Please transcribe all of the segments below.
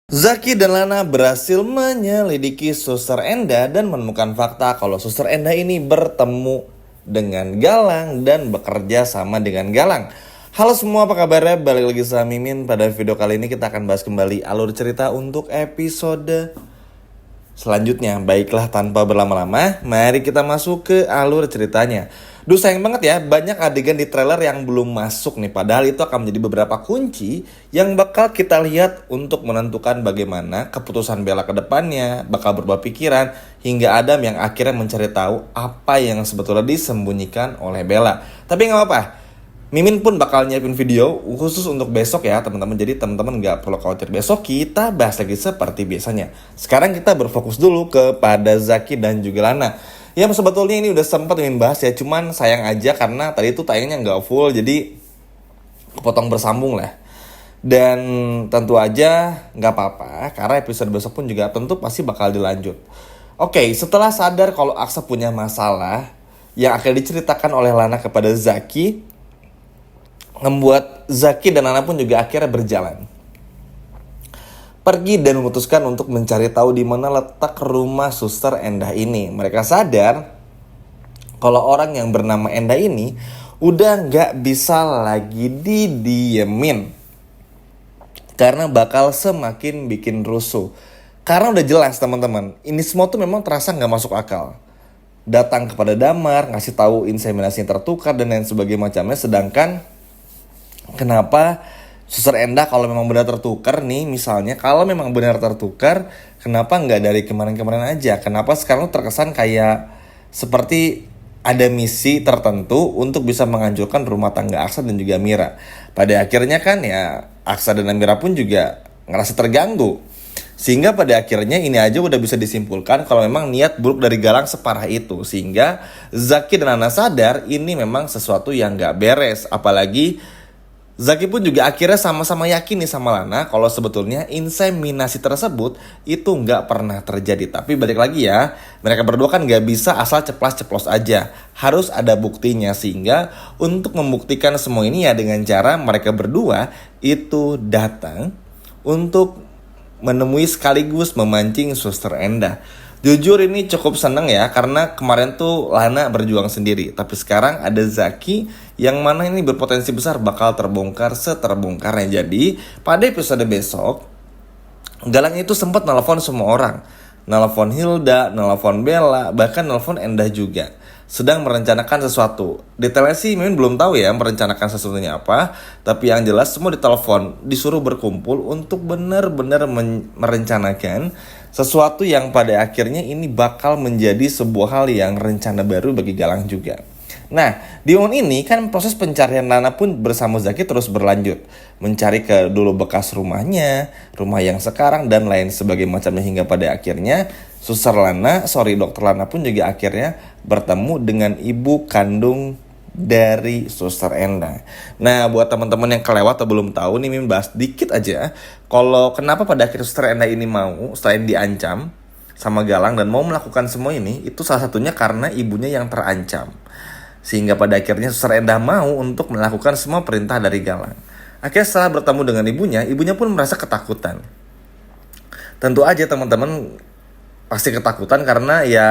Zaki dan Lana berhasil menyelidiki Suster Enda dan menemukan fakta kalau Suster Enda ini bertemu dengan Galang dan bekerja sama dengan Galang. Halo semua, apa kabarnya? Balik lagi sama Mimin. Pada video kali ini kita akan bahas kembali alur cerita untuk episode selanjutnya. Baiklah, tanpa berlama-lama, mari kita masuk ke alur ceritanya. Duh, sayang banget ya, banyak adegan di trailer yang belum masuk nih. Padahal itu akan menjadi beberapa kunci yang bakal kita lihat untuk menentukan bagaimana keputusan Bella ke depannya, bakal berubah pikiran, hingga Adam yang akhirnya mencari tahu apa yang sebetulnya disembunyikan oleh Bella. Tapi nggak apa-apa, Mimin pun bakal nyiapin video khusus untuk besok ya teman-teman. Jadi teman-teman nggak perlu khawatir, besok kita bahas lagi seperti biasanya. Sekarang kita berfokus dulu kepada Zaki dan juga Lana. Ya sebetulnya ini udah sempat Mimin bahas ya, cuman sayang aja karena tadi itu tayangnya nggak full, jadi kepotong bersambung lah. Dan tentu aja nggak apa-apa, karena episode besok pun juga tentu pasti bakal dilanjut. Oke, setelah sadar kalau Aksa punya masalah yang akan diceritakan oleh Lana kepada Zaki, membuat Zaki dan Lana pun juga akhirnya berjalan pergi dan memutuskan untuk mencari tahu di mana letak rumah Suster Endah ini. Mereka sadar kalau orang yang bernama Endah ini udah nggak bisa lagi didiemin, karena bakal semakin bikin rusuh. Karena udah jelas teman-teman, ini semua tuh memang terasa nggak masuk akal. Datang kepada Damar, ngasih tahu inseminasi yang tertukar dan lain sebagainya macamnya, sedangkan kenapa Suster Endah kalau memang benar tertukar nih, misalnya kalau memang benar tertukar, kenapa nggak dari kemarin-kemarin aja? Kenapa sekarang terkesan kayak seperti ada misi tertentu untuk bisa menghancurkan rumah tangga Aksa dan juga Mira. Pada akhirnya kan ya Aksa dan Mira pun juga ngerasa terganggu. Sehingga pada akhirnya ini aja udah bisa disimpulkan kalau memang niat buruk dari Galang separah itu. Sehingga Zaki dan Lana sadar ini memang sesuatu yang nggak beres. Apalagi Zaki pun juga akhirnya sama-sama yakin nih sama Lana kalau sebetulnya inseminasi tersebut itu nggak pernah terjadi. Tapi balik lagi ya, mereka berdua kan nggak bisa asal ceplas-ceplos aja. Harus ada buktinya, sehingga untuk membuktikan semua ini ya dengan cara mereka berdua itu datang untuk menemui sekaligus memancing Suster Endah. Jujur ini cukup seneng ya, karena kemarin tuh Lana berjuang sendiri, tapi sekarang ada Zaki yang mana ini berpotensi besar bakal terbongkar seterbongkarnya. Jadi pada episode besok Galang itu sempat nelpon semua orang, nelpon Hilda, nelpon Bella, bahkan nelpon Endah juga, sedang merencanakan sesuatu. Detailnya sih Mimin belum tahu ya merencanakan sesuatunya apa, tapi yang jelas semua ditelepon, disuruh berkumpul untuk benar-benar merencanakan sesuatu yang pada akhirnya ini bakal menjadi sebuah hal yang rencana baru bagi Galang juga. Nah, di momen ini kan proses pencarian Lana pun bersama Zaki terus berlanjut. Mencari ke dulu bekas rumahnya, rumah yang sekarang, dan lain sebagainya macamnya, hingga pada akhirnya Dokter Lana pun juga akhirnya bertemu dengan ibu kandung dari Suster Endah. Nah, buat teman-teman yang kelewat atau belum tahu nih, Mimin bahas dikit aja kalau kenapa pada akhirnya Suster Endah ini mau, selain diancam sama Galang dan mau melakukan semua ini, itu salah satunya karena ibunya yang terancam. Sehingga pada akhirnya Suster Endah mau untuk melakukan semua perintah dari Galang. Akhirnya setelah bertemu dengan ibunya pun merasa ketakutan. Tentu aja teman-teman pasti ketakutan karena ya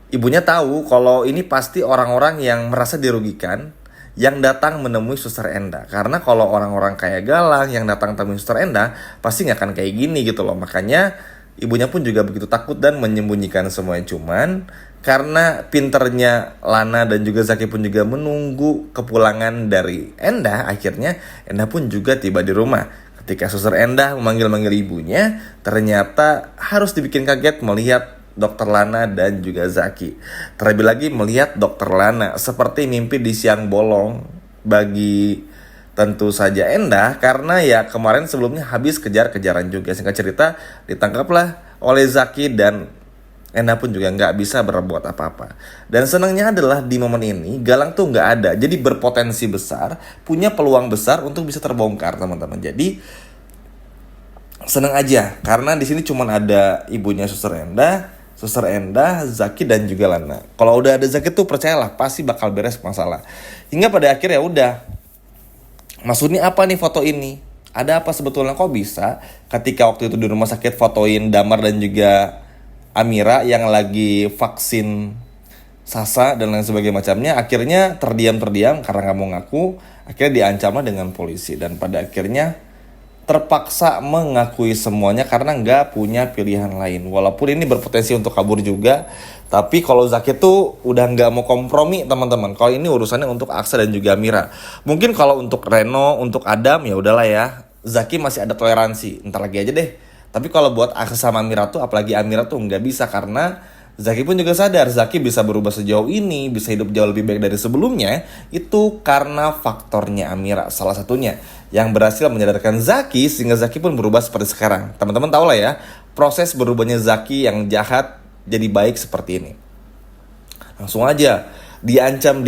ibunya tahu kalau ini pasti orang-orang yang merasa dirugikan yang datang menemui Suster Endah. Karena kalau orang-orang kayak Galang yang datang temui Suster Endah pasti gak akan kayak gini gitu loh. Makanya ibunya pun juga begitu takut dan menyembunyikan semuanya. Cuman karena pinternya Lana dan juga Zaki pun juga menunggu kepulangan dari Endah, akhirnya Endah pun juga tiba di rumah. Ketika Suster Endah memanggil-manggil ibunya, ternyata harus dibikin kaget melihat Dokter Lana dan juga Zaki. Terlebih lagi melihat Dokter Lana seperti mimpi di siang bolong bagi tentu saja Endah, karena ya kemarin sebelumnya habis kejar-kejaran juga. Singkat cerita ditangkaplah oleh Zaki dan Endah pun juga nggak bisa berbuat apa-apa. Dan senangnya adalah di momen ini Galang tuh nggak ada, jadi berpotensi besar, punya peluang besar untuk bisa terbongkar teman-teman. Jadi seneng aja karena di sini cuma ada ibunya Suster Endah, Zaki dan juga Lana. Kalau udah ada Zaki tuh percayalah pasti bakal beres masalah. Hingga pada akhirnya udah, maksudnya apa nih foto ini? ada apa sebetulnya kok bisa ketika waktu itu di rumah sakit fotoin Damar dan juga Amira yang lagi vaksin Sasa dan lain sebagainya macamnya, akhirnya terdiam karena nggak mau ngaku, akhirnya diancamlah dengan polisi dan pada akhirnya terpaksa mengakui semuanya karena nggak punya pilihan lain. Walaupun ini berpotensi untuk kabur juga, tapi kalau Zaki tuh udah nggak mau kompromi teman-teman. Kalau ini urusannya untuk Aksa dan juga Amira. Mungkin kalau untuk Reno, untuk Adam ya udahlah ya. Zaki masih ada toleransi, ntar lagi aja deh. Tapi kalau buat Aksa sama Amira tuh, apalagi Amira tuh nggak bisa karena Zaki pun juga sadar Zaki bisa berubah sejauh ini, bisa hidup jauh lebih baik dari sebelumnya, itu karena faktornya Amira salah satunya yang berhasil menyadarkan Zaki sehingga Zaki pun berubah seperti sekarang. Teman-teman tahu lah ya, proses berubahnya Zaki yang jahat jadi baik seperti ini. Langsung aja diancam,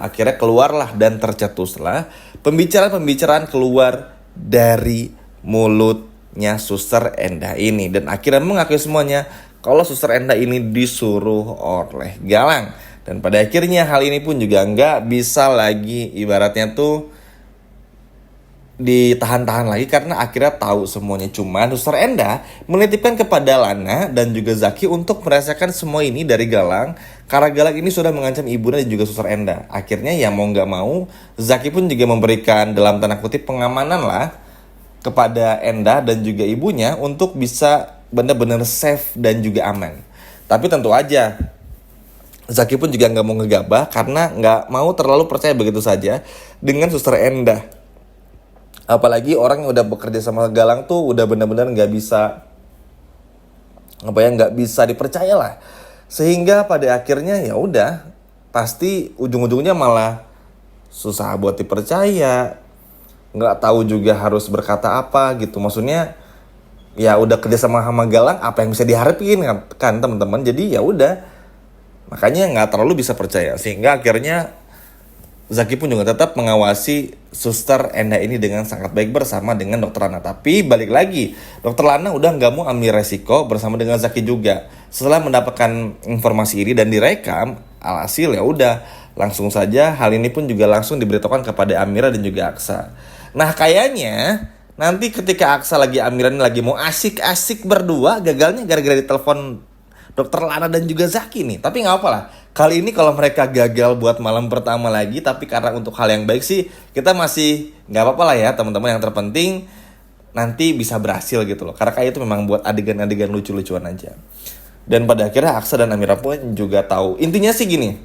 akhirnya keluarlah dan tercetuslah pembicaraan keluar dari mulutnya Suster Endah ini dan akhirnya mengakui semuanya kalau Suster Endah ini disuruh oleh Galang. Dan pada akhirnya hal ini pun juga nggak bisa lagi ibaratnya tuh ditahan-tahan lagi karena akhirnya tahu semuanya. Cuman Suster Endah menitipkan kepada Lana dan juga Zaki untuk merasakan semua ini dari Galang karena Galang ini sudah mengancam ibunya dan juga Suster Endah. Akhirnya ya mau nggak mau Zaki pun juga memberikan dalam tanda kutip pengamanan lah kepada Endah dan juga ibunya untuk bisa benar-benar safe dan juga aman. Tapi tentu aja Zaki pun juga nggak mau ngegabah karena nggak mau terlalu percaya begitu saja dengan Suster Endah. Apalagi orang yang udah bekerja sama Galang tuh udah benar-benar nggak bisa nggak bisa dipercaya lah. Sehingga pada akhirnya ya udah pasti ujung-ujungnya malah susah buat dipercaya, nggak tahu juga harus berkata apa gitu. Maksudnya ya udah kerja sama Galang, apa yang bisa diharapin kan teman-teman. Jadi ya udah, makanya nggak terlalu bisa percaya. Sehingga akhirnya Zaki pun juga tetap mengawasi Suster Endah ini dengan sangat baik bersama dengan Dokter Lana. Tapi balik lagi, Dokter Lana udah nggak mau ambil resiko bersama dengan Zaki juga. Setelah mendapatkan informasi ini dan direkam, alhasil ya udah langsung saja hal ini pun juga langsung diberitahukan kepada Amira dan juga Aksa. Nah kayaknya nanti ketika Aksa lagi Amira ini lagi mau asik-asik berdua, gagalnya gara-gara ditelepon Dokter Lana dan juga Zaki nih. Tapi gak apa lah, kali ini kalau mereka gagal buat malam pertama lagi, tapi karena untuk hal yang baik sih kita masih gak apa-apa lah ya teman-teman. Yang terpenting nanti bisa berhasil gitu loh, karena kayak itu memang buat adegan-adegan lucu-lucuan aja. Dan pada akhirnya Aksa dan Amira pun juga tahu. Intinya sih gini,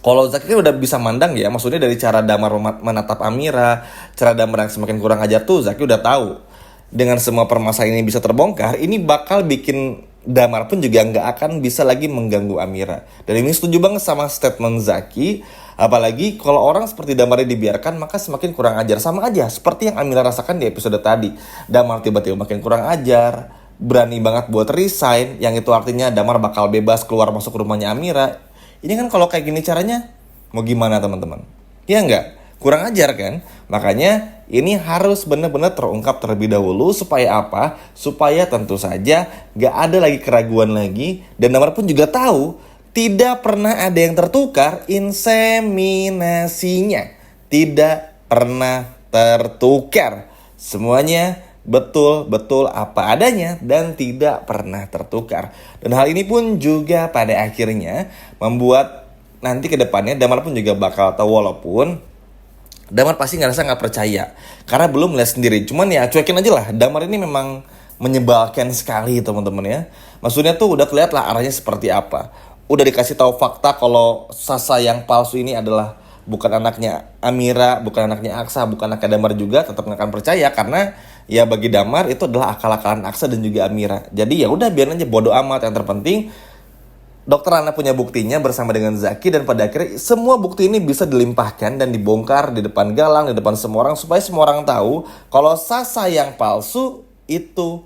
kalau Zaki kan udah bisa mandang ya, maksudnya dari cara Damar menatap Amira, cara Damar yang semakin kurang ajar tuh Zaki udah tahu. Dengan semua permasalahan ini bisa terbongkar, ini bakal bikin Damar pun juga nggak akan bisa lagi mengganggu Amira. Dan ini setuju banget sama statement Zaki. Apalagi kalau orang seperti Damar dibiarkan, maka semakin kurang ajar. Sama aja seperti yang Amira rasakan di episode tadi. Damar tiba-tiba makin kurang ajar, berani banget buat resign, yang itu artinya Damar bakal bebas keluar masuk rumahnya Amira. Ini kan kalau kayak gini caranya, mau gimana teman-teman? Ya nggak? Kurang ajar kan? Makanya ini harus benar-benar terungkap terlebih dahulu. Supaya apa? Supaya tentu saja gak ada lagi keraguan lagi. Dan Damar pun juga tahu tidak pernah ada yang tertukar inseminasinya. Tidak pernah tertukar. Semuanya betul-betul apa adanya dan tidak pernah tertukar. Dan hal ini pun juga pada akhirnya membuat nanti ke depannya Damar pun juga bakal tahu, walaupun Damar pasti ngerasa gak percaya karena belum melihat sendiri. Cuman ya cuekin aja lah, Damar ini memang menyebalkan sekali teman-teman ya. Maksudnya tuh udah kelihatan lah arahnya seperti apa. Udah dikasih tahu fakta kalau Sasa yang palsu ini adalah bukan anaknya Amira, bukan anaknya Aksa, bukan anaknya Damar juga, tetap gak akan percaya karena ya bagi Damar itu adalah akal-akalan Aksa dan juga Amira. Jadi ya udah biar aja, bodo amat. Yang terpenting Dokter Lana punya buktinya bersama dengan Zaki, dan pada akhirnya semua bukti ini bisa dilimpahkan dan dibongkar di depan Galang, di depan semua orang, supaya semua orang tahu kalau Sasa yang palsu itu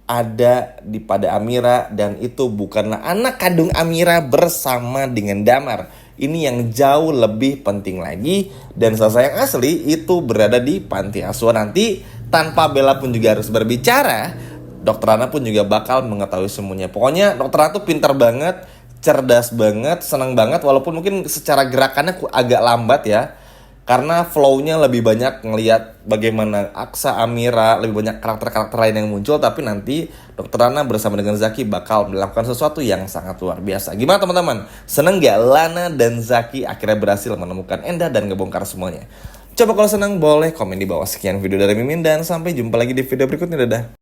ada pada Amira dan itu bukanlah anak kandung Amira bersama dengan Damar. Ini yang jauh lebih penting lagi, dan Sasa yang asli itu berada di panti asuhan. Nanti tanpa Bella pun juga harus berbicara, Dokter Lana pun juga bakal mengetahui semuanya. Pokoknya Dokter Lana tuh pintar banget, cerdas banget, senang banget. Walaupun mungkin secara gerakannya agak lambat ya, Karena flow-nya lebih banyak ngelihat bagaimana Aksa, Amira, lebih banyak karakter-karakter lain yang muncul. Tapi nanti Dokter Lana bersama dengan Zaki bakal melakukan sesuatu yang sangat luar biasa. Gimana teman-teman? Seneng gak Lana dan Zaki akhirnya berhasil menemukan Endah dan ngebongkar semuanya? Coba kalau senang boleh komen di bawah. Sekian video dari Mimin dan sampai jumpa lagi di video berikutnya. Dadah.